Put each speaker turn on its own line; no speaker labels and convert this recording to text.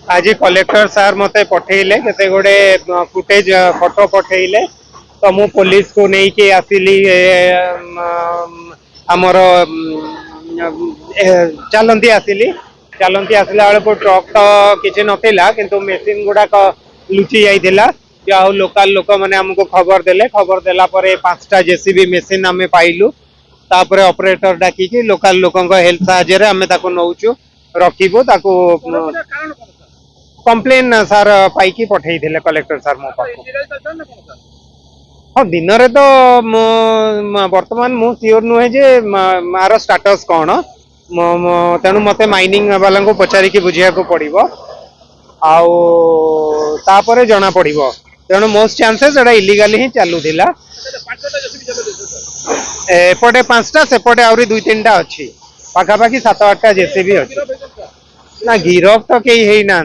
आज कलेक्टर सार मते पठेले केते गोटे फुटेज फोटो पठेले तो मु पुलिस को नहीं के आसिली आमर चलती आसिली आसला बेलू ट्रक तो किसी नथिला किंतु मेसीन गुड़ाक लुचि जाइथिला जो लोकल लोक मैंने आमको खबर देले खबर देला परे 5टा जेसीबी मेसीन आम पाइलु तापर ऑपरेटर डाकी लोकल लोक हेल्प साहाय्य आम नौचु रखिबु ताकू कंप्लेन सार पाइकी पठे कलेक्टर सार मो पाख हाँ दिन रे तो वर्तमान मु सियोर नुहे जे मार स्टाटस कौन तेणु मते माइनिंग वाला को पचारिकी बुझिया को पड़िबो आउ तापरे जना पड़िबो तेणु मोस्ट चांसेस एटा इलीगल ही चालू थिला एपटे 5टा सेपटे आउरी 2-3टा अच्छी पाखापाखि 7-8टा जेसीबी अच्छी ना गिरफ तो कई है ना